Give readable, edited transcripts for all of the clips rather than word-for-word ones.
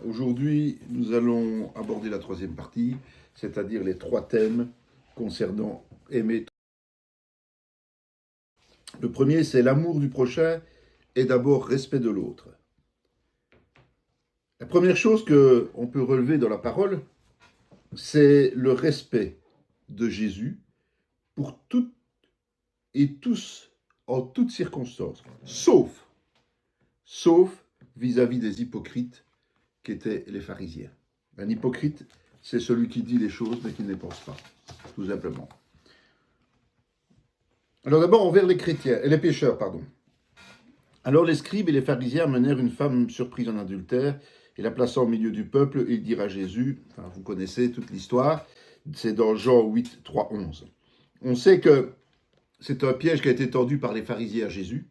Aujourd'hui, nous allons aborder la troisième partie, c'est-à-dire les trois thèmes concernant aimer. Le premier, c'est l'amour du prochain et d'abord respect de l'autre. La première chose qu'on peut relever dans la parole, c'est le respect de Jésus pour toutes et tous, en toutes circonstances, sauf vis-à-vis des hypocrites qui étaient les pharisiens. Un hypocrite, c'est celui qui dit les choses mais qui ne les pense pas, tout simplement. Alors d'abord envers les pécheurs, pardon. Alors les scribes et les pharisiens menèrent une femme surprise en adultère et la plaçant au milieu du peuple, ils dirent à Jésus, enfin vous connaissez toute l'histoire, c'est dans Jean 8, 3, 11. On sait que c'est un piège qui a été tendu par les pharisiens à Jésus,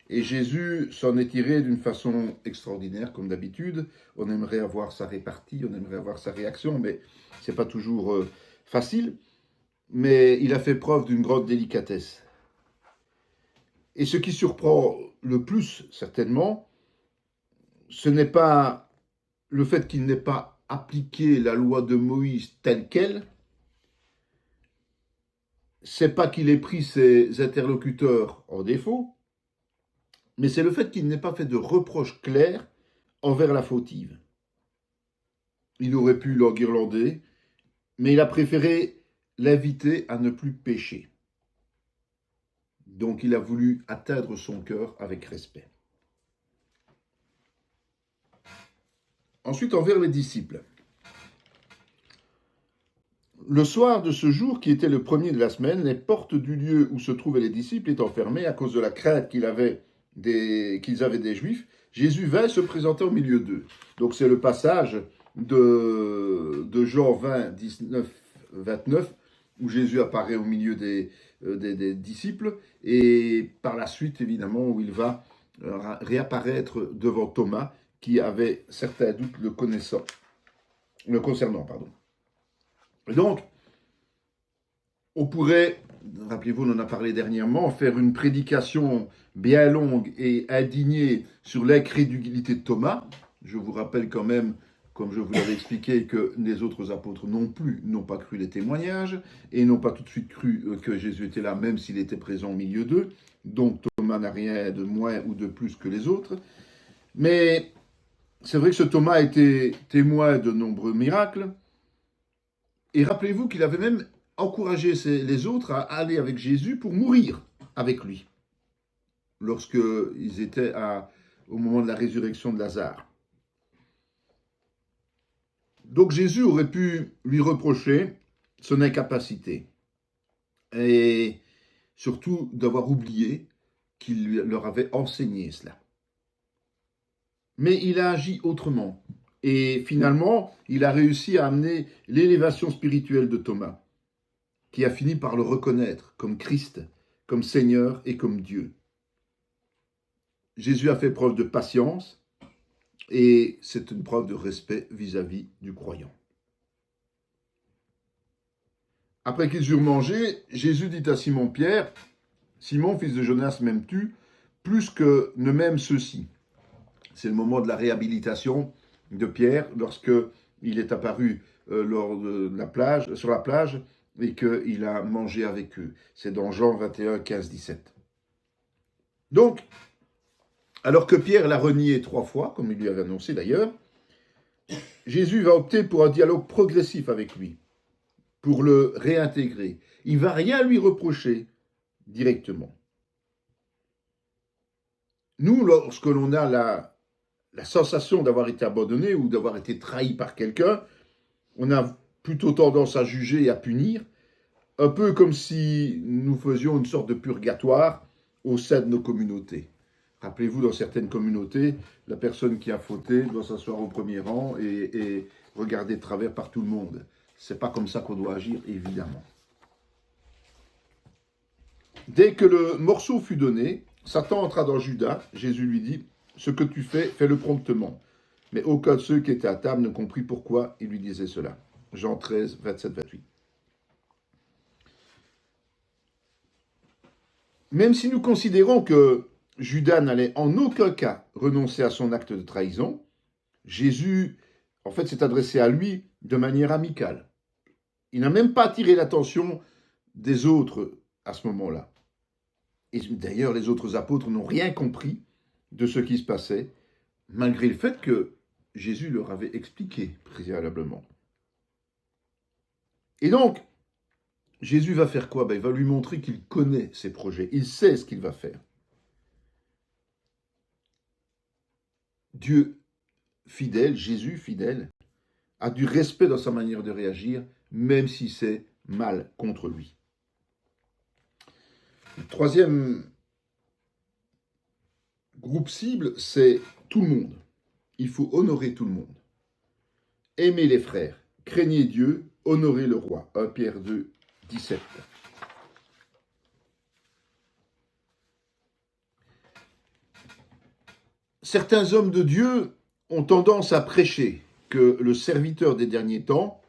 et Jésus s'en est tiré d'une façon extraordinaire, comme d'habitude. On aimerait avoir sa répartie, on aimerait avoir sa réaction, mais c'est pas toujours facile. Mais il a fait preuve d'une grande délicatesse. Et ce qui surprend le plus, certainement, ce n'est pas le fait qu'il n'ait pas appliqué la loi de Moïse telle qu'elle, c'est pas qu'il ait pris ses interlocuteurs en défaut, mais c'est le fait qu'il n'ait pas fait de reproche clair envers la fautive. Il aurait pu l'enguirlander, mais il a préféré l'inviter à ne plus pécher. Donc il a voulu atteindre son cœur avec respect. Ensuite, envers les disciples. Le soir de ce jour, qui était le premier de la semaine, les portes du lieu où se trouvaient les disciples étant fermées à cause de la crainte qu'ils avaient des Juifs, Jésus vint se présenter au milieu d'eux. Donc c'est le passage de Jean 20, 19, 29, où Jésus apparaît au milieu des disciples, et par la suite, évidemment, où il va réapparaître devant Thomas, qui avait certains doutes le concernant. Et donc, on pourrait, rappelez-vous, on en a parlé dernièrement, faire une prédication bien longue et indignée sur l'incrédulité de Thomas. Je vous rappelle quand même, comme je vous l'avais expliqué, que les autres apôtres non plus n'ont pas cru les témoignages et n'ont pas tout de suite cru que Jésus était là, même s'il était présent au milieu d'eux. Donc Thomas n'a rien de moins ou de plus que les autres. Mais c'est vrai que ce Thomas a été témoin de nombreux miracles. Et rappelez-vous qu'il avait même encouragé les autres à aller avec Jésus pour mourir avec lui, lorsqu'ils étaient au moment de la résurrection de Lazare. Donc Jésus aurait pu lui reprocher son incapacité et surtout d'avoir oublié qu'il leur avait enseigné cela. Mais il a agi autrement. Et finalement, il a réussi à amener l'élévation spirituelle de Thomas, qui a fini par le reconnaître comme Christ, comme Seigneur et comme Dieu. Jésus a fait preuve de patience, et c'est une preuve de respect vis-à-vis du croyant. Après qu'ils eurent mangé, Jésus dit à Simon-Pierre, « Simon, fils de Jonas, m'aimes-tu plus que ne m'aiment ceux-ci » C'est le moment de la réhabilitation de Pierre, lorsqu'il est apparu sur la plage et qu'il a mangé avec eux. C'est dans Jean 21, 15, 17. Donc, alors que Pierre l'a renié 3 fois, comme il lui avait annoncé d'ailleurs, Jésus va opter pour un dialogue progressif avec lui, pour le réintégrer. Il ne va rien lui reprocher directement. Nous, lorsque l'on a la sensation d'avoir été abandonné ou d'avoir été trahi par quelqu'un, on a plutôt tendance à juger et à punir, un peu comme si nous faisions une sorte de purgatoire au sein de nos communautés. Rappelez-vous, dans certaines communautés, la personne qui a fauté doit s'asseoir au premier rang et regarder de travers par tout le monde. C'est pas comme ça qu'on doit agir, évidemment. Dès que le morceau fut donné, Satan entra dans Judas. Jésus lui dit, « Ce que tu fais, fais-le promptement. » Mais aucun de ceux qui étaient à table ne comprit pourquoi il lui disait cela. Jean 13, 27, 28. Même si nous considérons que Judas n'allait en aucun cas renoncer à son acte de trahison, Jésus en fait, s'est adressé à lui de manière amicale. Il n'a même pas attiré l'attention des autres à ce moment-là. Et d'ailleurs, les autres apôtres n'ont rien compris de ce qui se passait, malgré le fait que Jésus leur avait expliqué préalablement. Et donc, Jésus va faire quoi? Il va lui montrer qu'il connaît ses projets, il sait ce qu'il va faire. Dieu fidèle, Jésus fidèle, a du respect dans sa manière de réagir, même si c'est mal contre lui. Le troisième groupe cible, c'est tout le monde. Il faut honorer tout le monde. Aimez les frères, craignez Dieu, honorez le roi. 1 Pierre 2, 17. Certains hommes de Dieu ont tendance à prêcher que le serviteur des derniers temps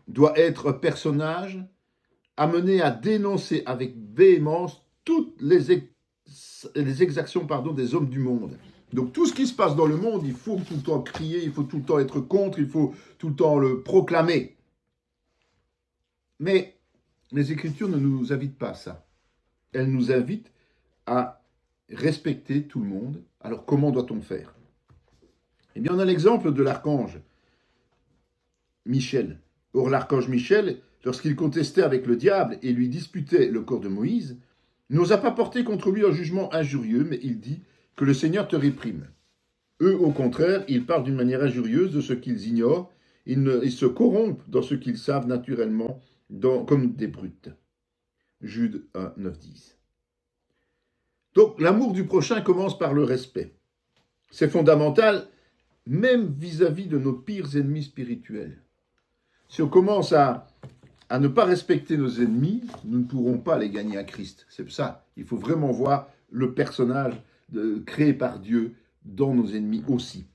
doit être un personnage amené à dénoncer avec véhémence toutes les exactions des hommes du monde. Donc tout ce qui se passe dans le monde, il faut tout le temps crier, il faut tout le temps être contre, il faut tout le temps le proclamer. Mais les Écritures ne nous invitent pas à ça. Elles nous invitent à respecter tout le monde. Alors comment doit-on faire? Eh bien, on a l'exemple de l'archange Michel. Or, l'archange Michel, lorsqu'il contestait avec le diable et lui disputait le corps de Moïse, n'osa pas porter contre lui un jugement injurieux, mais il dit que le Seigneur te réprime. Eux, au contraire, ils parlent d'une manière injurieuse de ce qu'ils ignorent, ils se corrompent dans ce qu'ils savent naturellement, comme des brutes. Jude 1, 9, 10. Donc, l'amour du prochain commence par le respect. C'est fondamental, même vis-à-vis de nos pires ennemis spirituels. Si on commence à ne pas respecter nos ennemis, nous ne pourrons pas les gagner à Christ. C'est ça. Il faut vraiment voir le personnage créé par Dieu dans nos ennemis aussi.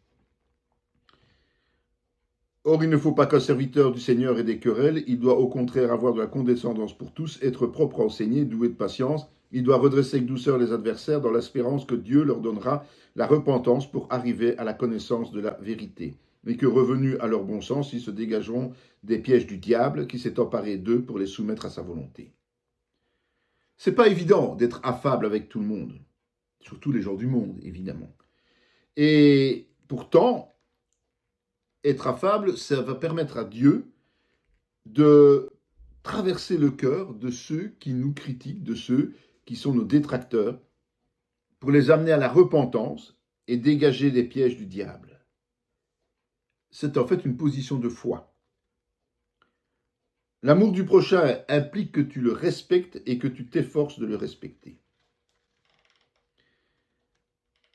Or, il ne faut pas qu'un serviteur du Seigneur ait des querelles, il doit au contraire avoir de la condescendance pour tous, être propre à enseigner, doué de patience, il doit redresser avec douceur les adversaires dans l'espérance que Dieu leur donnera la repentance pour arriver à la connaissance de la vérité, et que revenus à leur bon sens, ils se dégageront des pièges du diable qui s'est emparé d'eux pour les soumettre à sa volonté. C'est pas évident d'être affable avec tout le monde, surtout les gens du monde, évidemment. Et pourtant, être affable, ça va permettre à Dieu de traverser le cœur de ceux qui nous critiquent, de ceux qui sont nos détracteurs, pour les amener à la repentance et dégager les pièges du diable. C'est en fait une position de foi. L'amour du prochain implique que tu le respectes et que tu t'efforces de le respecter.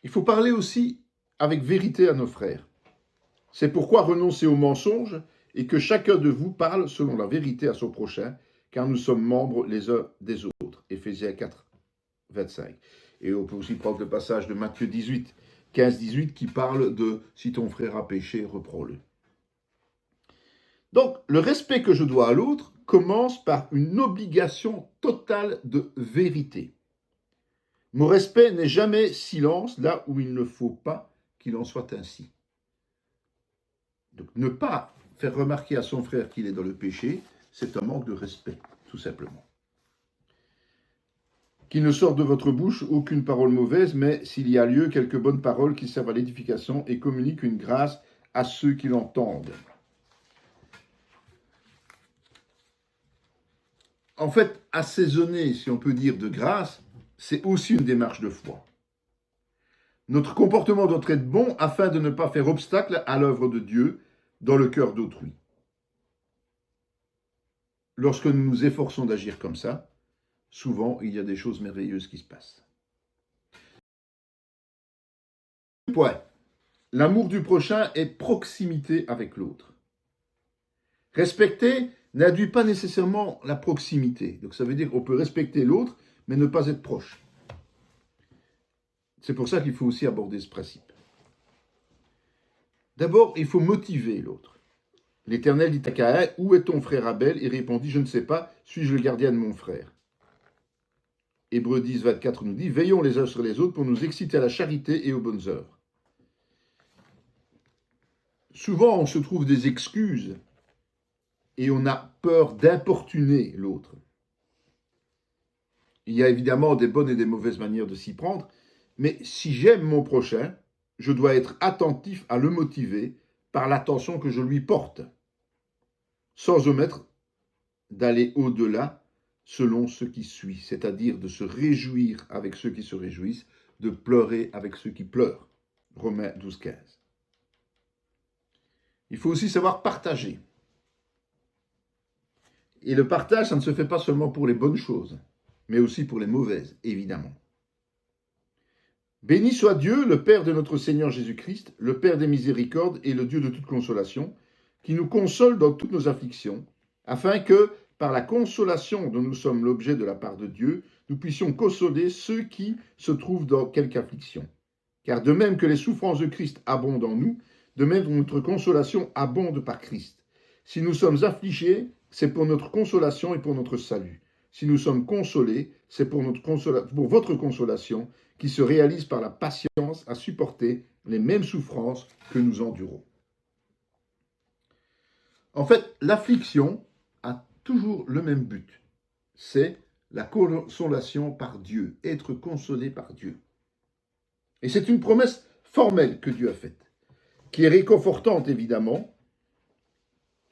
Il faut parler aussi avec vérité à nos frères. C'est pourquoi renoncez au mensonge et que chacun de vous parle selon la vérité à son prochain, car nous sommes membres les uns des autres. Éphésiens 4, 25. Et on peut aussi prendre le passage de Matthieu 18, 15-18 qui parle de « si ton frère a péché, reprends-le ». Donc, le respect que je dois à l'autre commence par une obligation totale de vérité. Mon respect n'est jamais silence là où il ne faut pas qu'il en soit ainsi. Donc, ne pas faire remarquer à son frère qu'il est dans le péché, c'est un manque de respect, tout simplement. Qu'il ne sorte de votre bouche aucune parole mauvaise, mais s'il y a lieu, quelques bonnes paroles qui servent à l'édification et communiquent une grâce à ceux qui l'entendent. En fait, assaisonner, si on peut dire, de grâce, c'est aussi une démarche de foi. Notre comportement doit être bon afin de ne pas faire obstacle à l'œuvre de Dieu dans le cœur d'autrui. Lorsque nous nous efforçons d'agir comme ça, souvent il y a des choses merveilleuses qui se passent. Point. L'amour du prochain est proximité avec l'autre. Respecter n'induit pas nécessairement la proximité. Donc ça veut dire qu'on peut respecter l'autre, mais ne pas être proche. C'est pour ça qu'il faut aussi aborder ce principe. D'abord, il faut motiver l'autre. L'Éternel dit à Caïn, « Où est ton frère Abel ?» Il répondit, « Je ne sais pas, suis-je le gardien de mon frère ?» Hébreux 10, 24 nous dit, « Veillons les uns sur les autres pour nous exciter à la charité et aux bonnes œuvres. » souvent on se trouve des excuses et on a peur d'importuner l'autre. Il y a évidemment des bonnes et des mauvaises manières de s'y prendre, mais si j'aime mon prochain, je dois être attentif à le motiver par l'attention que je lui porte, sans omettre d'aller au-delà selon ce qui suit, c'est-à-dire de se réjouir avec ceux qui se réjouissent, de pleurer avec ceux qui pleurent. Romains 12, 15. Il faut aussi savoir partager. Et le partage, ça ne se fait pas seulement pour les bonnes choses, mais aussi pour les mauvaises, évidemment. Béni soit Dieu, le Père de notre Seigneur Jésus-Christ, le Père des miséricordes et le Dieu de toute consolation, qui nous console dans toutes nos afflictions, afin que, par la consolation dont nous sommes l'objet de la part de Dieu, nous puissions consoler ceux qui se trouvent dans quelque affliction. Car de même que les souffrances de Christ abondent en nous, de même que notre consolation abonde par Christ. Si nous sommes affligés, c'est pour notre consolation et pour notre salut. Si nous sommes consolés, c'est pour votre consolation, qui se réalise par la patience à supporter les mêmes souffrances que nous endurons. En fait, l'affliction a toujours le même but. C'est la consolation par Dieu, être consolé par Dieu. Et c'est une promesse formelle que Dieu a faite, qui est réconfortante évidemment,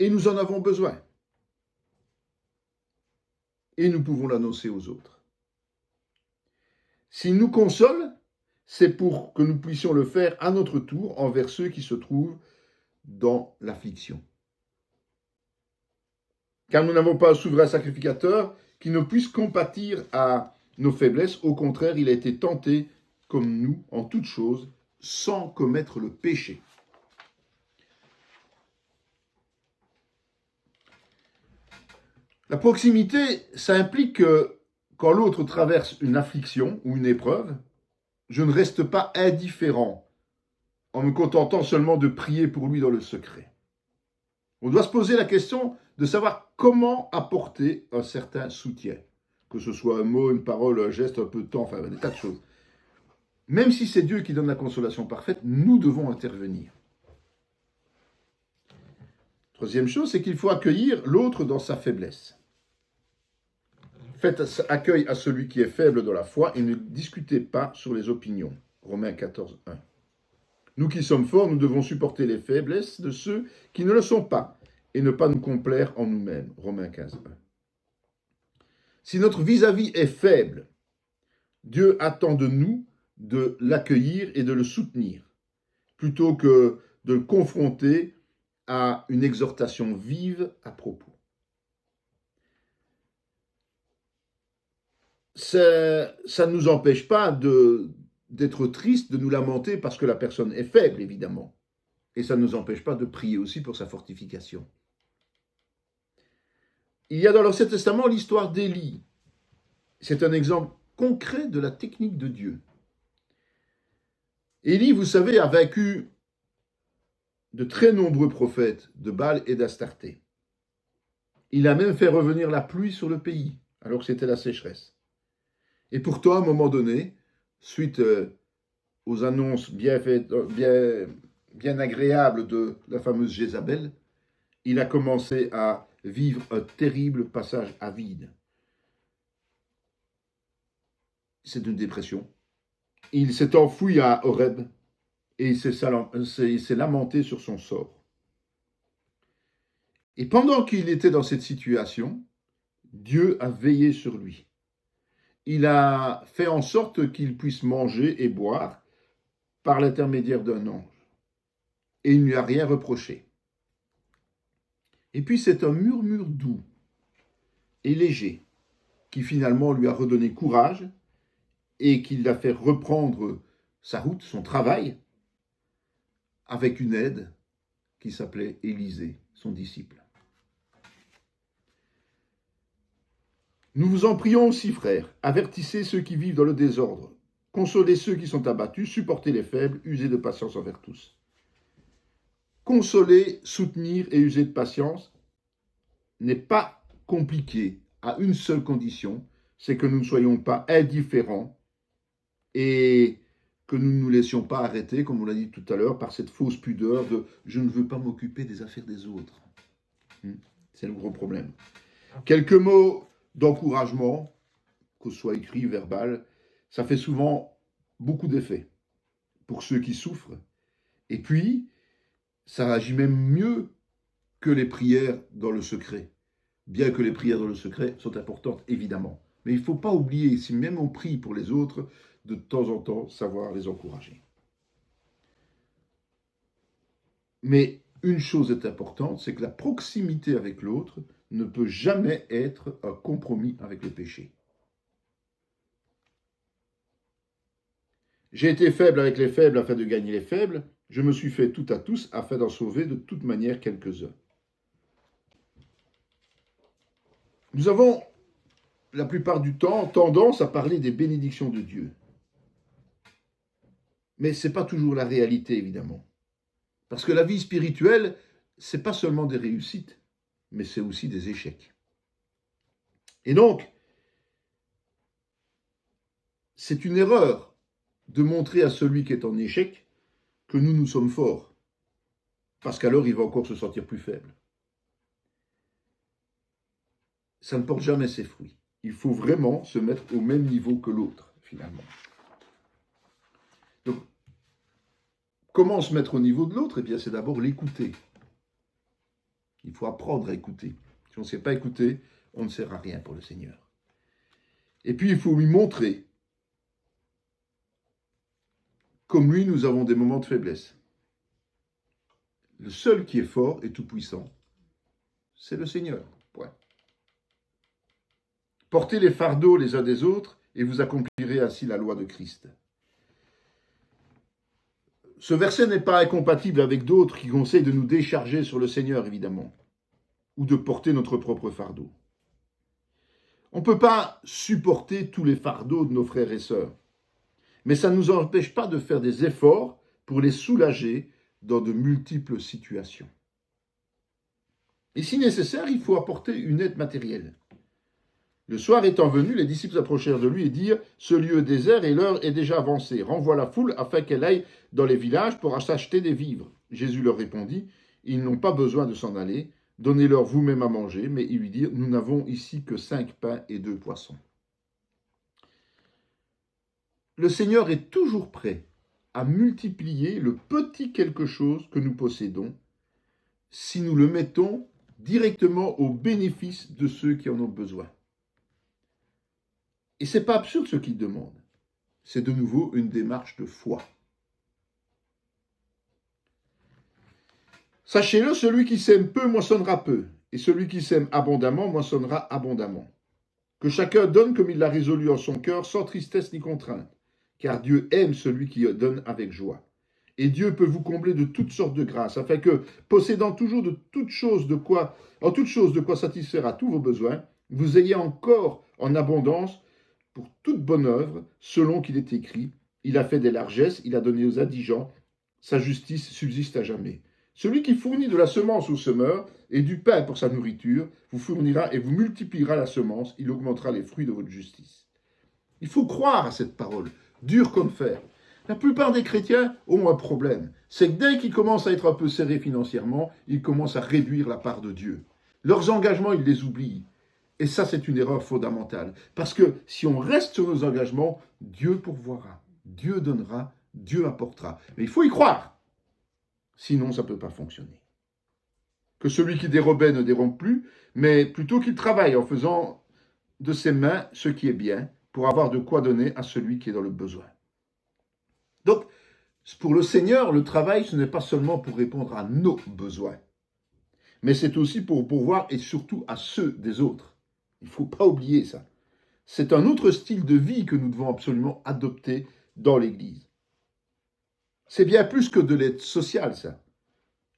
et nous en avons besoin. Et nous pouvons l'annoncer aux autres. S'il nous console, c'est pour que nous puissions le faire à notre tour envers ceux qui se trouvent dans l'affliction. Car nous n'avons pas un souverain sacrificateur qui ne puisse compatir à nos faiblesses. Au contraire, il a été tenté comme nous en toutes choses, sans commettre le péché. La proximité, ça implique que quand l'autre traverse une affliction ou une épreuve, je ne reste pas indifférent en me contentant seulement de prier pour lui dans le secret. On doit se poser la question de savoir comment apporter un certain soutien, que ce soit un mot, une parole, un geste, un peu de temps, enfin des tas de choses. Même si c'est Dieu qui donne la consolation parfaite, nous devons intervenir. Troisième chose, c'est qu'il faut accueillir l'autre dans sa faiblesse. Faites accueil à celui qui est faible dans la foi et ne discutez pas sur les opinions. Romains 14, 1. Nous qui sommes forts, nous devons supporter les faiblesses de ceux qui ne le sont pas et ne pas nous complaire en nous-mêmes. Romains 15, 1. Si notre vis-à-vis est faible, Dieu attend de nous de l'accueillir et de le soutenir, plutôt que de le confronter à une exhortation vive à propos. Ça ne nous empêche pas d'être triste, de nous lamenter parce que la personne est faible, évidemment. Et ça ne nous empêche pas de prier aussi pour sa fortification. Il y a dans l'Ancien Testament l'histoire d'Élie. C'est un exemple concret de la technique de Dieu. Élie, vous savez, a vaincu de très nombreux prophètes de Baal et d'Astarté. Il a même fait revenir la pluie sur le pays, alors que c'était la sécheresse. Et pourtant, à un moment donné, suite aux annonces bien agréables de la fameuse Jézabel, il a commencé à vivre un terrible passage à vide. C'est une dépression. Il s'est enfoui à Horeb et il s'est lamenté sur son sort. Et pendant qu'il était dans cette situation, Dieu a veillé sur lui. Il a fait en sorte qu'il puisse manger et boire par l'intermédiaire d'un ange. Et il ne lui a rien reproché. Et puis c'est un murmure doux et léger qui finalement lui a redonné courage et qui l'a fait reprendre sa route, son travail, avec une aide qui s'appelait Élisée, son disciple. Nous vous en prions aussi, frères, avertissez ceux qui vivent dans le désordre, consolez ceux qui sont abattus, supportez les faibles, usez de patience envers tous. Consoler, soutenir et user de patience n'est pas compliqué à une seule condition, c'est que nous ne soyons pas indifférents et que nous ne nous laissions pas arrêter, comme on l'a dit tout à l'heure, par cette fausse pudeur de « je ne veux pas m'occuper des affaires des autres ». C'est le gros problème. Quelques mots d'encouragement, que ce soit écrit, verbal, ça fait souvent beaucoup d'effet pour ceux qui souffrent. Et puis, ça agit même mieux que les prières dans le secret. Bien que les prières dans le secret sont importantes, évidemment. Mais il ne faut pas oublier, si même on prie pour les autres, de temps en temps, savoir les encourager. Mais une chose est importante, c'est que la proximité avec l'autre ne peut jamais être un compromis avec le péché. J'ai été faible avec les faibles afin de gagner les faibles. Je me suis fait tout à tous afin d'en sauver de toute manière quelques-uns. Nous avons, la plupart du temps, tendance à parler des bénédictions de Dieu. Mais ce n'est pas toujours la réalité, évidemment. Parce que la vie spirituelle, ce n'est pas seulement des réussites, mais c'est aussi des échecs. Et donc, c'est une erreur de montrer à celui qui est en échec que nous sommes forts. Parce qu'alors, il va encore se sentir plus faible. Ça ne porte jamais ses fruits. Il faut vraiment se mettre au même niveau que l'autre, finalement. Donc, comment se mettre au niveau de l'autre? Eh bien, c'est d'abord l'écouter. Il faut apprendre à écouter. Si on ne sait pas écouter, on ne sert à rien pour le Seigneur. Et puis, il faut lui montrer. Comme lui, nous avons des moments de faiblesse. Le seul qui est fort et tout-puissant, c'est le Seigneur. Point. Portez les fardeaux les uns des autres et vous accomplirez ainsi la loi de Christ. Ce verset n'est pas incompatible avec d'autres qui conseillent de nous décharger sur le Seigneur, évidemment, ou de porter notre propre fardeau. On ne peut pas supporter tous les fardeaux de nos frères et sœurs, mais ça ne nous empêche pas de faire des efforts pour les soulager dans de multiples situations. Et si nécessaire, il faut apporter une aide matérielle. Le soir étant venu, les disciples approchèrent de lui et dirent « Ce lieu est désert et l'heure est déjà avancée. Renvoie la foule afin qu'elle aille dans les villages pour s'acheter des vivres. » Jésus leur répondit « Ils n'ont pas besoin de s'en aller. Donnez-leur vous-même à manger. » Mais ils lui dirent « Nous n'avons ici que 5 pains et 2 poissons. » Le Seigneur est toujours prêt à multiplier le petit quelque chose que nous possédons si nous le mettons directement au bénéfice de ceux qui en ont besoin. Et ce n'est pas absurde ce qu'il demande. C'est de nouveau une démarche de foi. Sachez-le, celui qui sème peu moissonnera peu, et celui qui sème abondamment moissonnera abondamment. Que chacun donne comme il l'a résolu en son cœur, sans tristesse ni contrainte, car Dieu aime celui qui donne avec joie. Et Dieu peut vous combler de toutes sortes de grâces, afin que, possédant toujours en toutes choses de quoi satisfaire à tous vos besoins, vous ayez encore en abondance pour toute bonne œuvre, selon qu'il est écrit, il a fait des largesses, il a donné aux indigents, sa justice subsiste à jamais. Celui qui fournit de la semence au semeur et du pain pour sa nourriture, vous fournira et vous multipliera la semence, il augmentera les fruits de votre justice. Il faut croire à cette parole, dure comme fer. La plupart des chrétiens ont un problème, c'est que dès qu'ils commencent à être un peu serrés financièrement, ils commencent à réduire la part de Dieu. Leurs engagements, ils les oublient. Et ça, c'est une erreur fondamentale. Parce que si on reste sur nos engagements, Dieu pourvoira, Dieu donnera, Dieu apportera. Mais il faut y croire. Sinon, ça ne peut pas fonctionner. Que celui qui dérobait ne dérobe plus, mais plutôt qu'il travaille en faisant de ses mains ce qui est bien, pour avoir de quoi donner à celui qui est dans le besoin. Donc, pour le Seigneur, le travail, ce n'est pas seulement pour répondre à nos besoins, mais c'est aussi pour pourvoir et surtout à ceux des autres. Il ne faut pas oublier ça. C'est un autre style de vie que nous devons absolument adopter dans l'Église. C'est bien plus que de l'aide sociale, ça.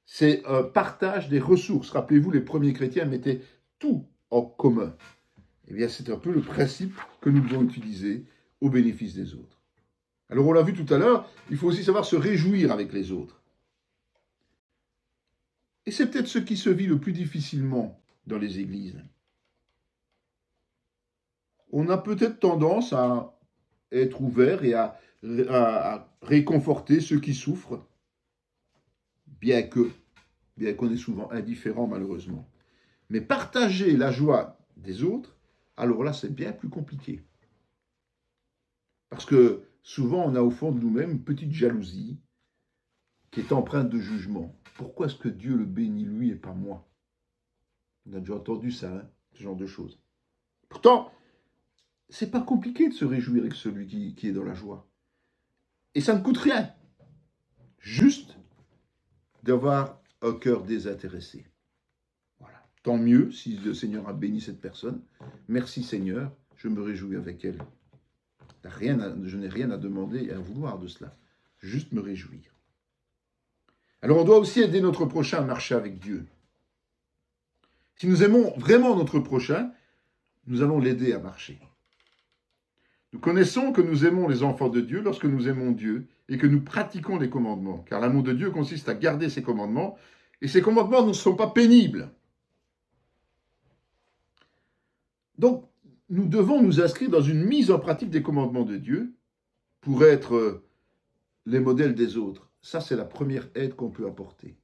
C'est un partage des ressources. Rappelez-vous, les premiers chrétiens mettaient tout en commun. Eh bien, c'est un peu le principe que nous devons utiliser au bénéfice des autres. Alors, on l'a vu tout à l'heure, il faut aussi savoir se réjouir avec les autres. Et c'est peut-être ce qui se vit le plus difficilement dans les églises. On a peut-être tendance à être ouvert et à à réconforter ceux qui souffrent, bien qu'on est souvent indifférent malheureusement. Mais partager la joie des autres, alors là, c'est bien plus compliqué. Parce que souvent, on a au fond de nous-mêmes une petite jalousie qui est empreinte de jugement. Pourquoi est-ce que Dieu le bénit lui et pas moi? On a déjà entendu ça, hein, ce genre de choses. Pourtant, c'est pas compliqué de se réjouir avec celui qui est dans la joie. Et ça ne coûte rien. Juste d'avoir un cœur désintéressé. Voilà. Tant mieux si le Seigneur a béni cette personne. Merci Seigneur, je me réjouis avec elle. Je n'ai rien à demander et à vouloir de cela. Juste me réjouir. Alors on doit aussi aider notre prochain à marcher avec Dieu. Si nous aimons vraiment notre prochain, nous allons l'aider à marcher. Nous connaissons que nous aimons les enfants de Dieu lorsque nous aimons Dieu et que nous pratiquons les commandements. Car l'amour de Dieu consiste à garder ses commandements, et ces commandements ne sont pas pénibles. Donc, nous devons nous inscrire dans une mise en pratique des commandements de Dieu pour être les modèles des autres. Ça, c'est la première aide qu'on peut apporter.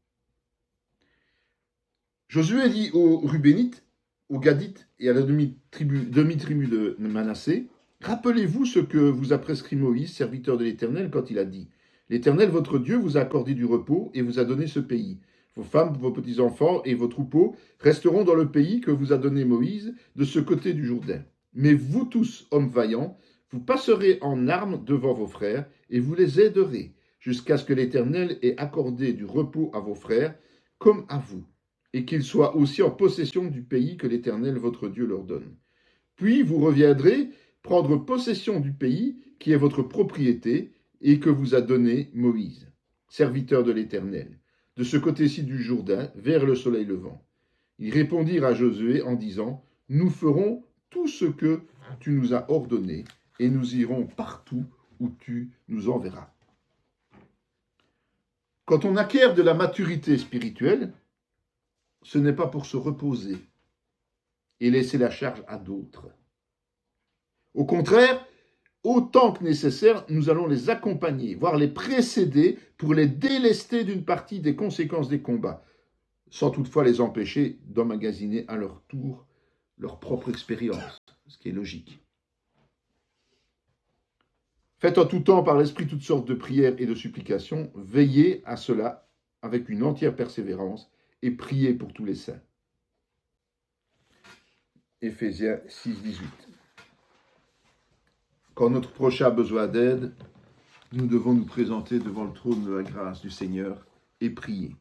Josué dit aux Rubénites, aux Gadites et à la demi-tribu de Manassé, « Rappelez-vous ce que vous a prescrit Moïse, serviteur de l'Éternel, quand il a dit, « L'Éternel, votre Dieu, vous a accordé du repos et vous a donné ce pays. Vos femmes, vos petits-enfants et vos troupeaux resteront dans le pays que vous a donné Moïse de ce côté du Jourdain. Mais vous tous, hommes vaillants, vous passerez en armes devant vos frères et vous les aiderez, jusqu'à ce que l'Éternel ait accordé du repos à vos frères comme à vous, et qu'ils soient aussi en possession du pays que l'Éternel votre Dieu leur donne. Puis vous reviendrez prendre possession du pays qui est votre propriété et que vous a donné Moïse, serviteur de l'Éternel, de ce côté-ci du Jourdain, vers le soleil levant. » Ils répondirent à Josué en disant, « Nous ferons tout ce que tu nous as ordonné, et nous irons partout où tu nous enverras. » Quand on acquiert de la maturité spirituelle, ce n'est pas pour se reposer et laisser la charge à d'autres. Au contraire, autant que nécessaire, nous allons les accompagner, voire les précéder pour les délester d'une partie des conséquences des combats, sans toutefois les empêcher d'emmagasiner à leur tour leur propre expérience, ce qui est logique. Faites en tout temps par l'Esprit toutes sortes de prières et de supplications, veillez à cela avec une entière persévérance et priez pour tous les saints. Éphésiens 6, 18. Quand notre prochain a besoin d'aide, nous devons nous présenter devant le trône de la grâce du Seigneur et prier.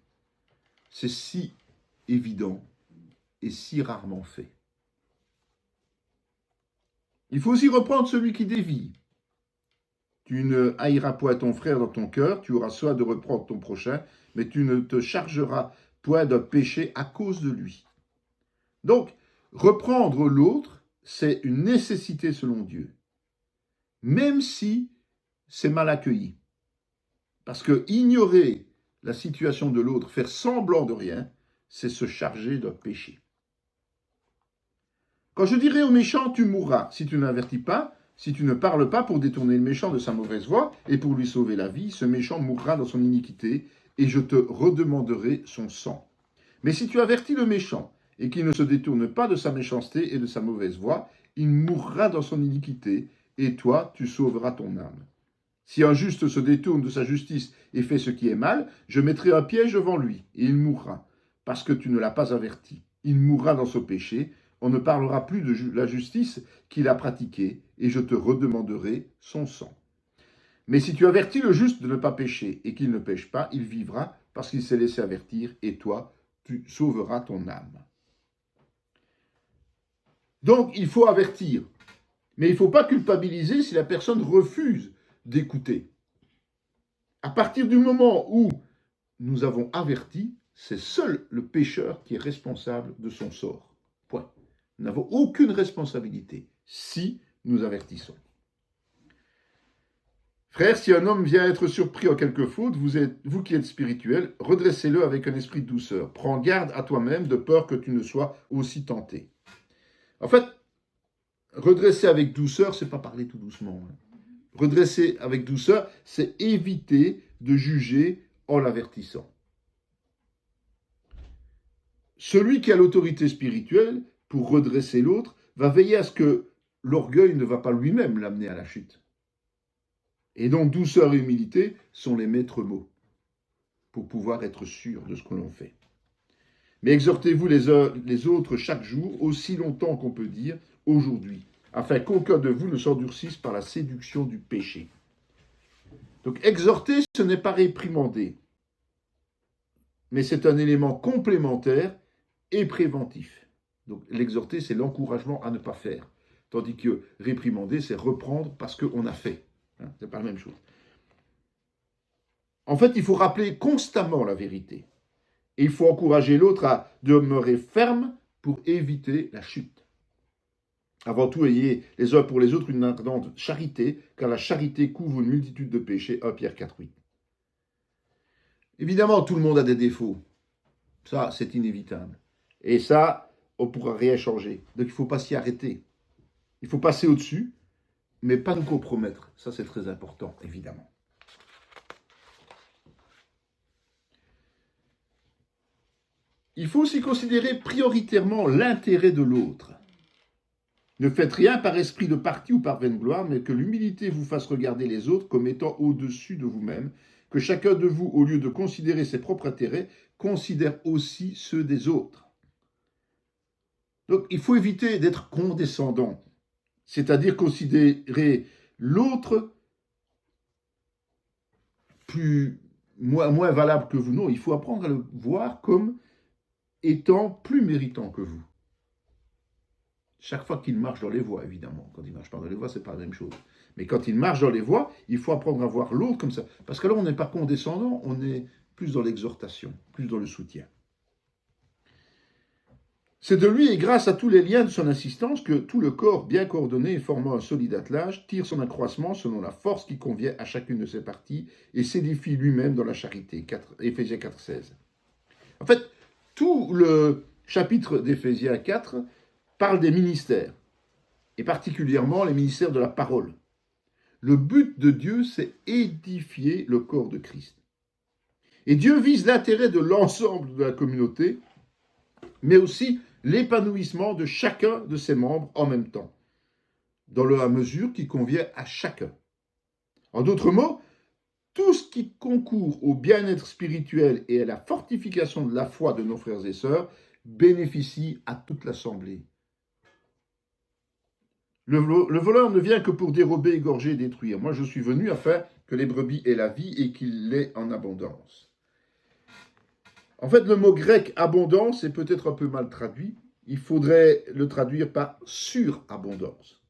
C'est si évident et si rarement fait. Il faut aussi reprendre celui qui dévie. Tu ne haïras point ton frère dans ton cœur, tu auras soin de reprendre ton prochain, mais tu ne te chargeras point d'un péché à cause de lui. Donc, reprendre l'autre, c'est une nécessité selon Dieu, même si c'est mal accueilli. Parce que ignorer la situation de l'autre, faire semblant de rien, c'est se charger d'un péché. Quand je dirai au méchant, tu mourras, si tu n'avertis pas, si tu ne parles pas pour détourner le méchant de sa mauvaise voie et pour lui sauver la vie, ce méchant mourra dans son iniquité et je te redemanderai son sang. Mais si tu avertis le méchant et qu'il ne se détourne pas de sa méchanceté et de sa mauvaise voie, il mourra dans son iniquité et toi, tu sauveras ton âme. Si un juste se détourne de sa justice et fait ce qui est mal, je mettrai un piège devant lui et il mourra, parce que tu ne l'as pas averti. Il mourra dans ce péché. On ne parlera plus de la justice qu'il a pratiquée, et je te redemanderai son sang. Mais si tu avertis le juste de ne pas pécher, et qu'il ne pêche pas, il vivra, parce qu'il s'est laissé avertir, et toi, tu sauveras ton âme. Donc, il faut avertir. Mais il ne faut pas culpabiliser si la personne refuse d'écouter. À partir du moment où nous avons averti, c'est seul le pécheur qui est responsable de son sort. Point. Nous n'avons aucune responsabilité si nous avertissons. Frère, si un homme vient être surpris en quelque faute, vous qui êtes spirituel, redressez-le avec un esprit de douceur. Prends garde à toi-même de peur que tu ne sois aussi tenté. En fait, redresser avec douceur, c'est pas parler tout doucement. Redresser avec douceur, c'est éviter de juger en l'avertissant. Celui qui a l'autorité spirituelle pour redresser l'autre va veiller à ce que l'orgueil ne va pas lui-même l'amener à la chute. Et donc douceur et humilité sont les maîtres mots pour pouvoir être sûr de ce que l'on fait. Mais exhortez-vous les autres chaque jour, aussi longtemps qu'on peut dire aujourd'hui, afin qu'aucun de vous ne s'endurcisse par la séduction du péché. Donc exhorter, ce n'est pas réprimander, mais c'est un élément complémentaire et préventif. Donc l'exhorter, c'est l'encouragement à ne pas faire, tandis que réprimander, c'est reprendre parce qu'on a fait. C'est pas la même chose. En fait, il faut rappeler constamment la vérité. Et il faut encourager l'autre à demeurer ferme pour éviter la chute. Avant tout, ayez les uns pour les autres une ardente charité, car la charité couvre une multitude de péchés. 1 Pierre 4,8. Évidemment, tout le monde a des défauts. Ça, c'est inévitable. Et ça, on ne pourra rien changer. Donc, il ne faut pas s'y arrêter. Il faut passer au-dessus, mais pas nous compromettre. Ça, c'est très important, évidemment. Il faut aussi considérer prioritairement l'intérêt de l'autre. Ne faites rien par esprit de parti ou par vaine gloire, mais que l'humilité vous fasse regarder les autres comme étant au-dessus de vous-même, que chacun de vous, au lieu de considérer ses propres intérêts, considère aussi ceux des autres. Donc, il faut éviter d'être condescendant, c'est-à-dire considérer l'autre moins valable que vous. Non, il faut apprendre à le voir comme étant plus méritant que vous. Chaque fois qu'il marche dans les voies, évidemment. Quand il ne marche pas dans les voies, ce n'est pas la même chose. Mais quand il marche dans les voies, il faut apprendre à voir l'autre comme ça. Parce que là, on n'est pas condescendant, on est plus dans l'exhortation, plus dans le soutien. C'est de lui et grâce à tous les liens de son assistance que tout le corps, bien coordonné et formant un solide attelage, tire son accroissement selon la force qui convient à chacune de ses parties et s'édifie lui-même dans la charité. Éphésiens 4,16. En fait, tout le chapitre d'Éphésiens 4 parle des ministères, et particulièrement les ministères de la parole. Le but de Dieu, c'est édifier le corps de Christ. Et Dieu vise l'intérêt de l'ensemble de la communauté, mais aussi l'épanouissement de chacun de ses membres en même temps, dans la mesure qui convient à chacun. En d'autres mots, tout ce qui concourt au bien-être spirituel et à la fortification de la foi de nos frères et sœurs bénéficie à toute l'assemblée. Le voleur ne vient que pour dérober, égorger et détruire. Moi, je suis venu afin que les brebis aient la vie et qu'il l'ait en abondance. En fait, le mot grec abondance est peut-être un peu mal traduit. Il faudrait le traduire par surabondance.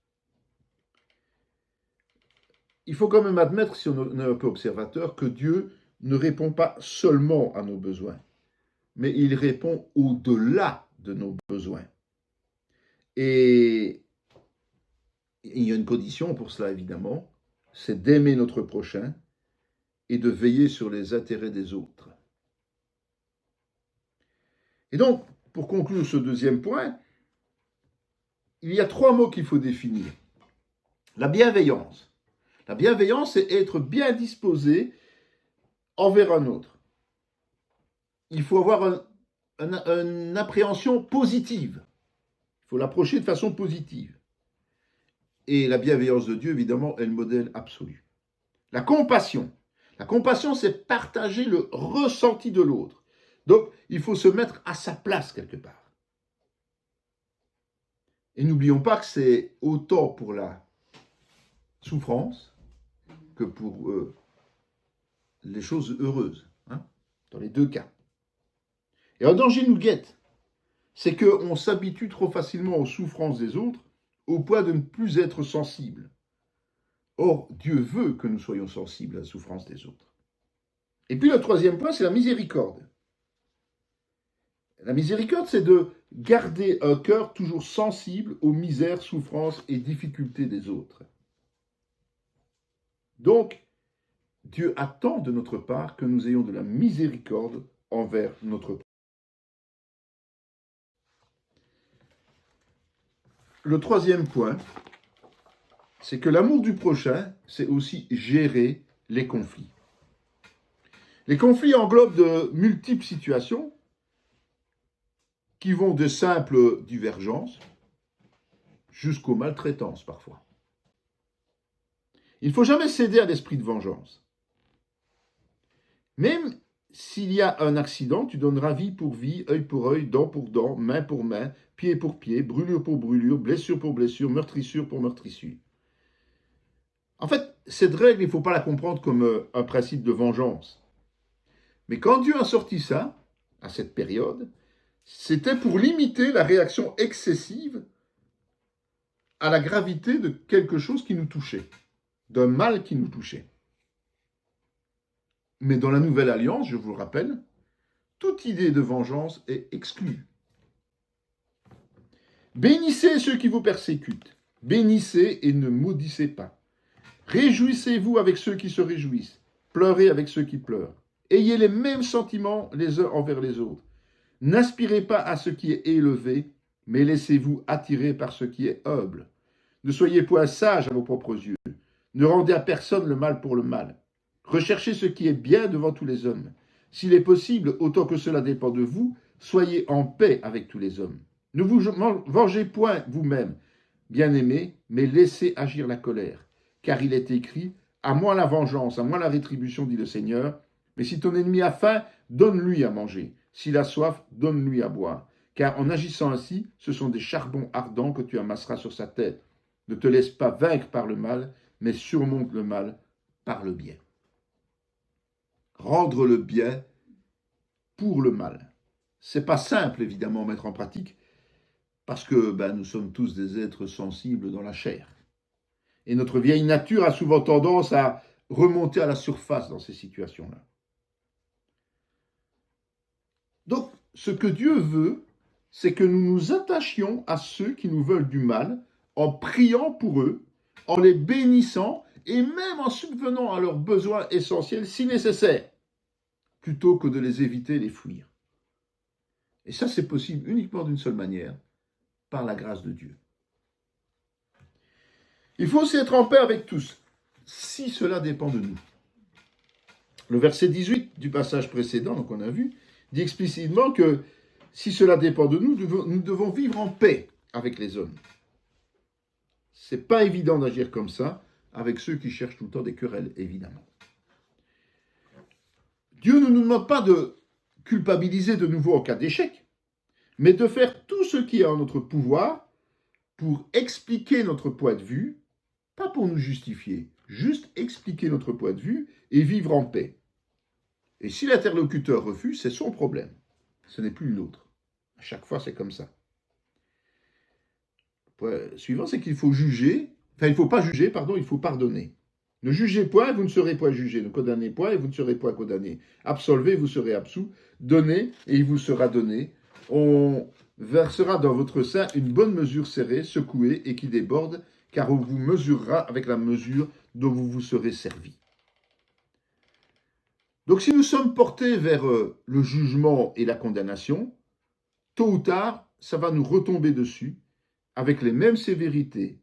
Il faut quand même admettre, si on est un peu observateur, que Dieu ne répond pas seulement à nos besoins, mais il répond au-delà de nos besoins. Et il y a une condition pour cela, évidemment, c'est d'aimer notre prochain et de veiller sur les intérêts des autres. Et donc, pour conclure ce deuxième point, il y a 3 mots qu'il faut définir. La bienveillance. La bienveillance, c'est être bien disposé envers un autre. Il faut avoir une appréhension positive. Il faut l'approcher de façon positive. Et la bienveillance de Dieu, évidemment, est le modèle absolu. La compassion. La compassion, c'est partager le ressenti de l'autre. Donc, il faut se mettre à sa place quelque part. Et n'oublions pas que c'est autant pour la souffrance que pour les choses heureuses, dans les 2 cas. Et un danger nous guette, c'est qu'on s'habitue trop facilement aux souffrances des autres au point de ne plus être sensible. Or, Dieu veut que nous soyons sensibles à la souffrance des autres. Et puis le 3e point, c'est la miséricorde. La miséricorde, c'est de garder un cœur toujours sensible aux misères, souffrances et difficultés des autres. Donc, Dieu attend de notre part que nous ayons de la miséricorde envers notre prochain. Le 3e point, c'est que l'amour du prochain, c'est aussi gérer les conflits. Les conflits englobent de multiples situations qui vont de simples divergences jusqu'aux maltraitances parfois. Il ne faut jamais céder à l'esprit de vengeance. Même s'il y a un accident, tu donneras vie pour vie, œil pour œil, dent pour dent, main pour main, pied pour pied, brûlure pour brûlure, blessure pour blessure, meurtrissure pour meurtrissure. En fait, cette règle, il ne faut pas la comprendre comme un principe de vengeance. Mais quand Dieu a sorti ça, à cette période, c'était pour limiter la réaction excessive à la gravité de quelque chose qui nous touchait, d'un mal qui nous touchait. Mais dans la Nouvelle Alliance, je vous le rappelle, toute idée de vengeance est exclue. Bénissez ceux qui vous persécutent, bénissez et ne maudissez pas. Réjouissez-vous avec ceux qui se réjouissent, pleurez avec ceux qui pleurent. Ayez les mêmes sentiments les uns envers les autres. N'aspirez pas à ce qui est élevé, mais laissez-vous attirer par ce qui est humble. Ne soyez point sages à vos propres yeux. Ne rendez à personne le mal pour le mal. Recherchez ce qui est bien devant tous les hommes. S'il est possible, autant que cela dépend de vous, soyez en paix avec tous les hommes. Ne vous vengez point vous-même, bien-aimés, mais laissez agir la colère. Car il est écrit, à moi la vengeance, à moi la rétribution, dit le Seigneur. Mais si ton ennemi a faim, donne-lui à manger. S'il a soif, donne-lui à boire. Car en agissant ainsi, ce sont des charbons ardents que tu amasseras sur sa tête. Ne te laisse pas vaincre par le mal, mais surmonte le mal par le bien. Rendre le bien pour le mal. C'est pas simple, évidemment, à mettre en pratique, parce que nous sommes tous des êtres sensibles dans la chair. Et notre vieille nature a souvent tendance à remonter à la surface dans ces situations-là. Donc, ce que Dieu veut, c'est que nous nous attachions à ceux qui nous veulent du mal, en priant pour eux, en les bénissant et même en subvenant à leurs besoins essentiels si nécessaire, plutôt que de les éviter et les fuir. Et ça, c'est possible uniquement d'une seule manière, par la grâce de Dieu. Il faut aussi être en paix avec tous, si cela dépend de nous. Le verset 18 du passage précédent, donc on a vu, dit explicitement que si cela dépend de nous, nous devons vivre en paix avec les hommes. C'est pas évident d'agir comme ça avec ceux qui cherchent tout le temps des querelles, évidemment. Dieu ne nous demande pas de culpabiliser de nouveau en cas d'échec, mais de faire tout ce qui est en notre pouvoir pour expliquer notre point de vue, pas pour nous justifier, juste expliquer notre point de vue et vivre en paix. Et si l'interlocuteur refuse, c'est son problème. Ce n'est plus l'autre. À chaque fois, c'est comme ça. Le point suivant, c'est qu'il faut juger, il ne faut pas juger, il faut pardonner. Ne jugez point, vous ne serez point jugé. Ne condamnez point, et vous ne serez point condamné. Absolvez, vous serez absous. Donnez, et il vous sera donné. On versera dans votre sein une bonne mesure serrée, secouée et qui déborde, car on vous mesurera avec la mesure dont vous vous serez servi. Donc si nous sommes portés vers le jugement et la condamnation, tôt ou tard, ça va nous retomber dessus avec les mêmes sévérités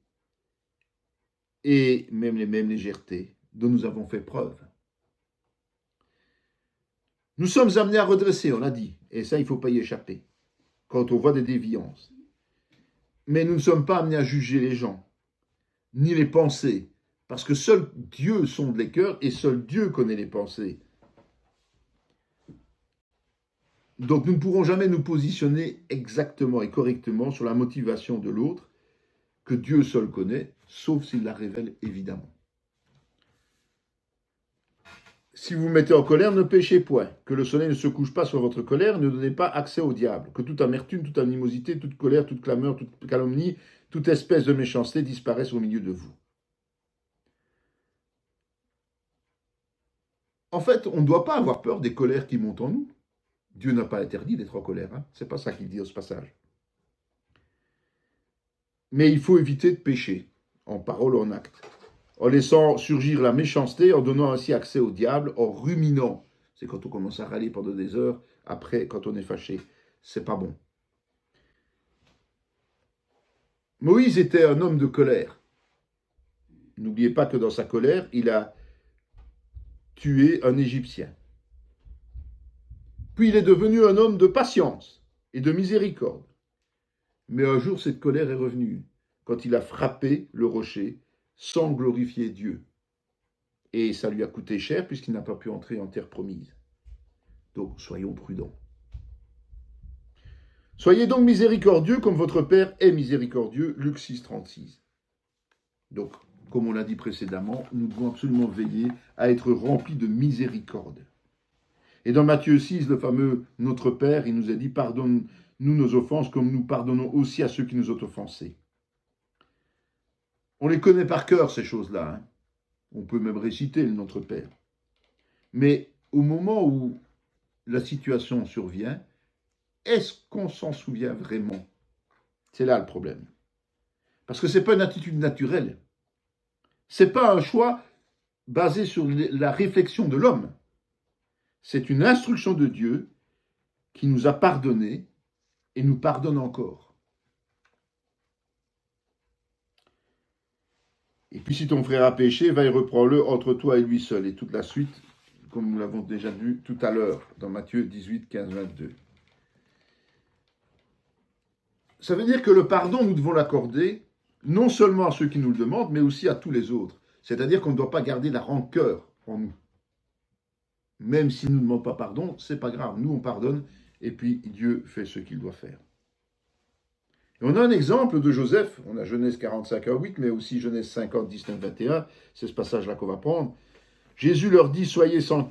et même les mêmes légèretés dont nous avons fait preuve. Nous sommes amenés à redresser, on l'a dit, et ça, il ne faut pas y échapper, quand on voit des déviances. Mais nous ne sommes pas amenés à juger les gens, ni les pensées, parce que seul Dieu sonde les cœurs et seul Dieu connaît les pensées. Donc nous ne pourrons jamais nous positionner exactement et correctement sur la motivation de l'autre, que Dieu seul connaît, sauf s'il la révèle évidemment. Si vous vous mettez en colère, ne péchez point. Que le soleil ne se couche pas sur votre colère, ne donnez pas accès au diable. Que toute amertume, toute animosité, toute colère, toute clameur, toute calomnie, toute espèce de méchanceté disparaisse au milieu de vous. En fait, on ne doit pas avoir peur des colères qui montent en nous. Dieu n'a pas interdit d'être en colère. Ce n'est pas ça qu'il dit dans ce passage. Mais il faut éviter de pécher, en parole ou en acte, en laissant surgir la méchanceté, en donnant ainsi accès au diable, en ruminant. C'est quand on commence à râler pendant des heures, après, quand on est fâché. C'est pas bon. Moïse était un homme de colère. N'oubliez pas que dans sa colère, il a tué un Égyptien. Puis il est devenu un homme de patience et de miséricorde. Mais un jour, cette colère est revenue, quand il a frappé le rocher sans glorifier Dieu. Et ça lui a coûté cher, puisqu'il n'a pas pu entrer en terre promise. Donc, soyons prudents. Soyez donc miséricordieux comme votre Père est miséricordieux, Luc 6, 36. Donc, comme on l'a dit précédemment, nous devons absolument veiller à être remplis de miséricorde. Et dans Matthieu 6, le fameux Notre Père, il nous a dit « Pardonne-nous nos offenses comme nous pardonnons aussi à ceux qui nous ont offensés ». On les connaît par cœur, ces choses-là. Hein. On peut même réciter le Notre Père. Mais au moment où la situation survient, est-ce qu'on s'en souvient vraiment? C'est là le problème. Parce que ce n'est pas une attitude naturelle. Ce n'est pas un choix basé sur la réflexion de l'homme. C'est une instruction de Dieu qui nous a pardonné et nous pardonne encore. Et puis si ton frère a péché, va et reprends-le entre toi et lui seul. Et toute la suite, comme nous l'avons déjà vu tout à l'heure, dans Matthieu 18, 15, 22. Ça veut dire que le pardon, nous devons l'accorder non seulement à ceux qui nous le demandent, mais aussi à tous les autres. C'est-à-dire qu'on ne doit pas garder la rancœur en nous. Même s'ils ne nous demandent pas pardon, c'est pas grave. Nous, on pardonne, et puis Dieu fait ce qu'il doit faire. Et on a un exemple de Joseph. On a Genèse 45, 1, 8, mais aussi Genèse 50, 19, 21. C'est ce passage-là qu'on va prendre. Joseph leur dit, soyez sans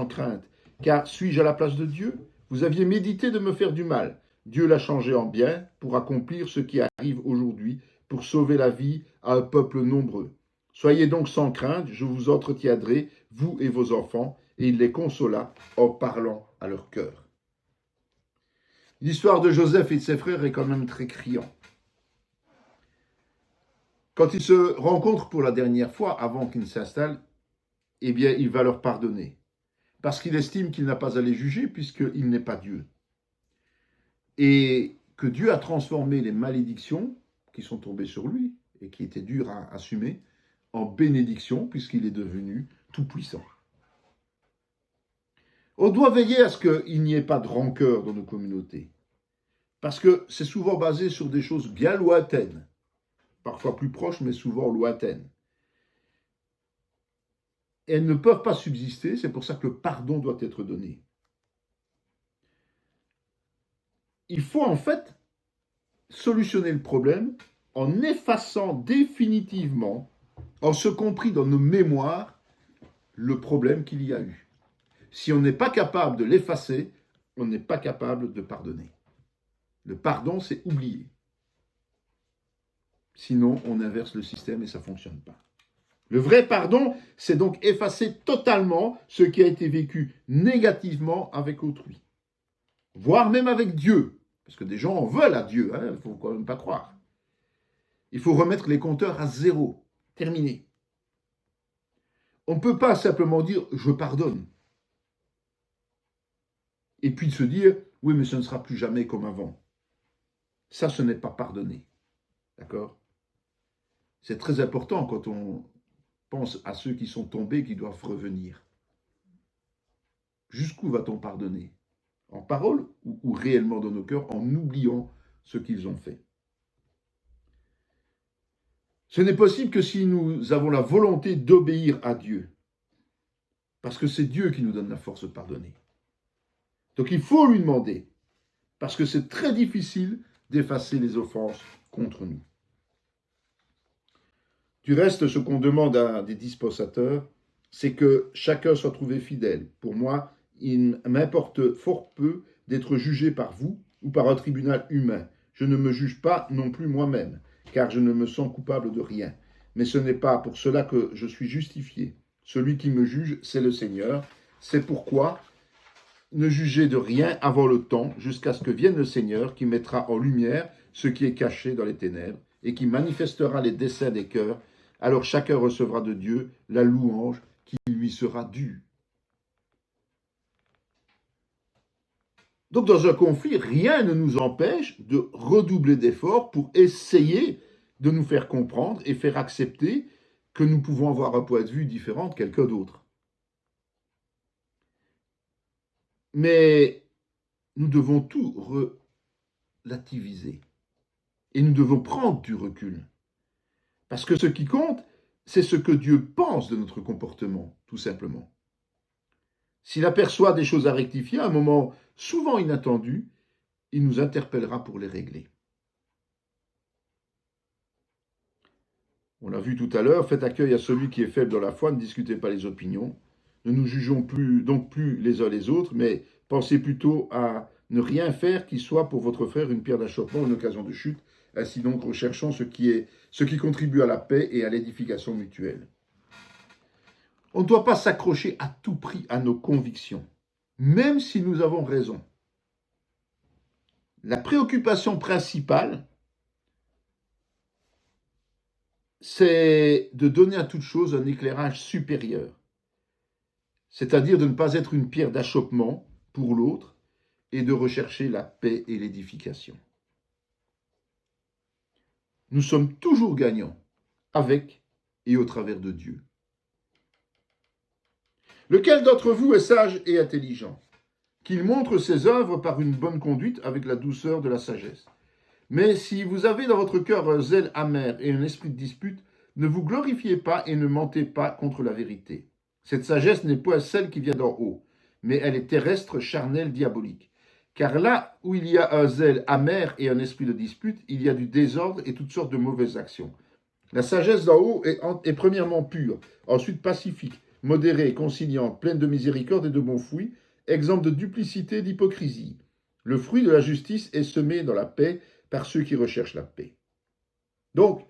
crainte, car suis-je à la place de Dieu? Vous aviez médité de me faire du mal. Dieu l'a changé en bien pour accomplir ce qui arrive aujourd'hui, pour sauver la vie à un peuple nombreux. Soyez donc sans crainte, je vous entretiendrai, vous et vos enfants. Et il les consola en parlant à leur cœur. L'histoire de Joseph et de ses frères est quand même très criante. Quand ils se rencontrent pour la dernière fois, avant qu'ils ne s'installent, eh bien, il va leur pardonner. Parce qu'il estime qu'il n'a pas à les juger, puisqu'il n'est pas Dieu. Et que Dieu a transformé les malédictions qui sont tombées sur lui, et qui étaient dures à assumer, en bénédictions, puisqu'il est devenu tout-puissant. On doit veiller à ce qu'il n'y ait pas de rancœur dans nos communautés. Parce que c'est souvent basé sur des choses bien lointaines. Parfois plus proches, mais souvent lointaines. Et elles ne peuvent pas subsister, c'est pour ça que le pardon doit être donné. Il faut en fait solutionner le problème en effaçant définitivement, en ce compris dans nos mémoires, le problème qu'il y a eu. Si on n'est pas capable de l'effacer, on n'est pas capable de pardonner. Le pardon, c'est oublier. Sinon, on inverse le système et ça ne fonctionne pas. Le vrai pardon, c'est donc effacer totalement ce qui a été vécu négativement avec autrui. Voire même avec Dieu. Parce que des gens en veulent à Dieu, il ne faut quand même pas croire. Il faut remettre les compteurs à zéro. Terminé. On ne peut pas simplement dire « je pardonne ». Et puis de se dire « oui, mais ce ne sera plus jamais comme avant ». Ça, ce n'est pas pardonner. D'accord? C'est très important quand on pense à ceux qui sont tombés, qui doivent revenir. Jusqu'où va-t-on pardonner? En parole ou réellement dans nos cœurs, en oubliant ce qu'ils ont fait? Ce n'est possible que si nous avons la volonté d'obéir à Dieu. Parce que c'est Dieu qui nous donne la force de pardonner. Donc il faut lui demander. Parce que c'est très difficile d'effacer les offenses contre nous. Du reste, ce qu'on demande à des dispensateurs, c'est que chacun soit trouvé fidèle. Pour moi, il m'importe fort peu d'être jugé par vous ou par un tribunal humain. Je ne me juge pas non plus moi-même, car je ne me sens coupable de rien. Mais ce n'est pas pour cela que je suis justifié. Celui qui me juge, c'est le Seigneur. C'est pourquoi ne jugez de rien avant le temps, jusqu'à ce que vienne le Seigneur, qui mettra en lumière ce qui est caché dans les ténèbres, et qui manifestera les desseins des cœurs. Alors chacun recevra de Dieu la louange qui lui sera due. Donc dans un conflit, rien ne nous empêche de redoubler d'efforts pour essayer de nous faire comprendre et faire accepter que nous pouvons avoir un point de vue différent de quelqu'un d'autre. Mais nous devons tout relativiser et nous devons prendre du recul. Parce que ce qui compte, c'est ce que Dieu pense de notre comportement, tout simplement. S'il aperçoit des choses à rectifier à un moment souvent inattendu, il nous interpellera pour les régler. On l'a vu tout à l'heure, faites accueil à celui qui est faible dans la foi, ne discutez pas les opinions. Ne nous jugeons donc plus les uns les autres, mais pensez plutôt à ne rien faire qui soit pour votre frère une pierre d'achoppement, une occasion de chute. Ainsi donc, recherchons ce qui contribue à la paix et à l'édification mutuelle. On ne doit pas s'accrocher à tout prix à nos convictions, même si nous avons raison. La préoccupation principale, c'est de donner à toute chose un éclairage supérieur, c'est-à-dire de ne pas être une pierre d'achoppement pour l'autre et de rechercher la paix et l'édification. Nous sommes toujours gagnants, avec et au travers de Dieu. Lequel d'entre vous est sage et intelligent? Qu'il montre ses œuvres par une bonne conduite avec la douceur de la sagesse. Mais si vous avez dans votre cœur un zèle amer et un esprit de dispute, ne vous glorifiez pas et ne mentez pas contre la vérité. Cette sagesse n'est point celle qui vient d'en haut, mais elle est terrestre, charnelle, diabolique. Car là où il y a un zèle amer et un esprit de dispute, il y a du désordre et toutes sortes de mauvaises actions. La sagesse d'en haut est premièrement pure, ensuite pacifique, modérée, conciliante, pleine de miséricorde et de bons fruits, exemple de duplicité et d'hypocrisie. Le fruit de la justice est semé dans la paix par ceux qui recherchent la paix. Donc,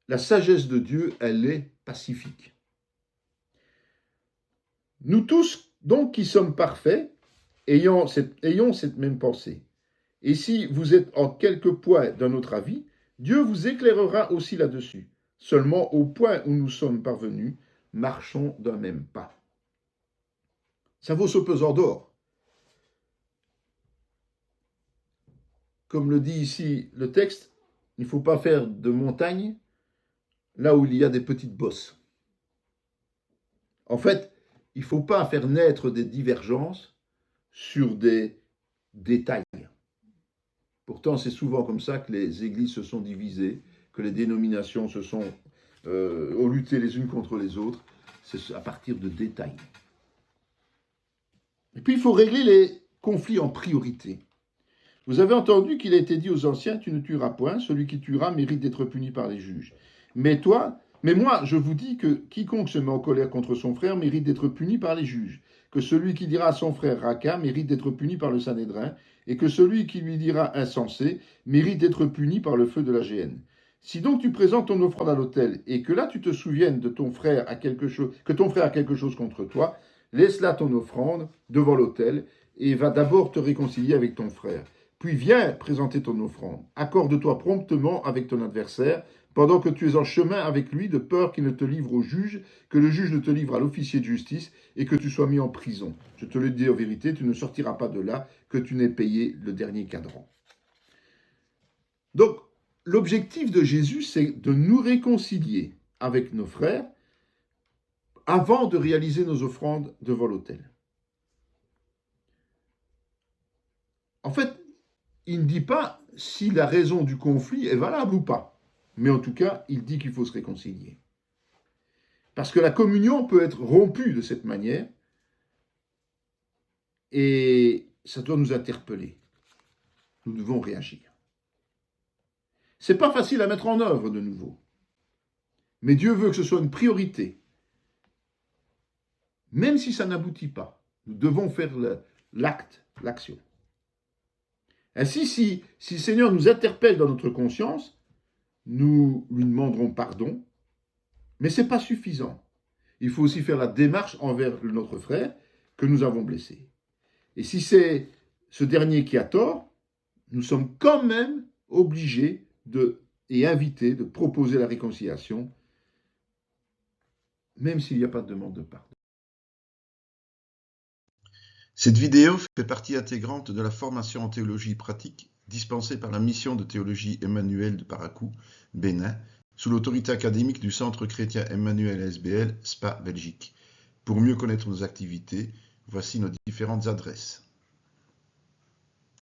la sagesse de Dieu, elle est pacifique. Nous tous, donc, qui sommes parfaits, ayons cette même pensée. Et si vous êtes en quelque point d'un autre avis, Dieu vous éclairera aussi là-dessus. Seulement, au point où nous sommes parvenus, marchons d'un même pas. Ça vaut ce pesant d'or. Comme le dit ici le texte, il ne faut pas faire de montagne là où il y a des petites bosses. En fait, il ne faut pas faire naître des divergences sur des détails. Pourtant, c'est souvent comme ça que les églises se sont divisées, que les dénominations ont lutté les unes contre les autres. C'est à partir de détails. Et puis, il faut régler les conflits en priorité. Vous avez entendu qu'il a été dit aux anciens, tu ne tueras point, celui qui tuera mérite d'être puni par les juges. Mais moi, je vous dis que quiconque se met en colère contre son frère mérite d'être puni par les juges, que celui qui dira à son frère Raka mérite d'être puni par le Sanhédrin, et que celui qui lui dira insensé mérite d'être puni par le feu de la géhenne. Si donc tu présentes ton offrande à l'autel, et que là tu te souviennes de ton frère que ton frère a quelque chose contre toi, laisse là ton offrande devant l'autel, et va d'abord te réconcilier avec ton frère. Puis viens présenter ton offrande. Accorde-toi promptement avec ton adversaire, pendant que tu es en chemin avec lui, de peur qu'il ne te livre au juge, que le juge ne te livre à l'officier de justice, et que tu sois mis en prison. Je te le dis en vérité, tu ne sortiras pas de là, que tu n'aies payé le dernier cadran. Donc, l'objectif de Jésus, c'est de nous réconcilier avec nos frères avant de réaliser nos offrandes devant l'autel. En fait, il ne dit pas si la raison du conflit est valable ou pas. Mais en tout cas, il dit qu'il faut se réconcilier. Parce que la communion peut être rompue de cette manière, et ça doit nous interpeller. Nous devons réagir. C'est pas facile à mettre en œuvre de nouveau. Mais Dieu veut que ce soit une priorité. Même si ça n'aboutit pas, nous devons faire l'acte, l'action. Ainsi, si le Seigneur nous interpelle dans notre conscience, nous lui demanderons pardon, mais ce n'est pas suffisant. Il faut aussi faire la démarche envers notre frère que nous avons blessé. Et si c'est ce dernier qui a tort, nous sommes quand même obligés et invités de proposer la réconciliation, même s'il n'y a pas de demande de pardon. Cette vidéo fait partie intégrante de la formation en théologie pratique dispensés par la mission de théologie Emmanuel de Paracou, Bénin, sous l'autorité académique du Centre chrétien Emmanuel SBL, Spa, Belgique. Pour mieux connaître nos activités, voici nos différentes adresses.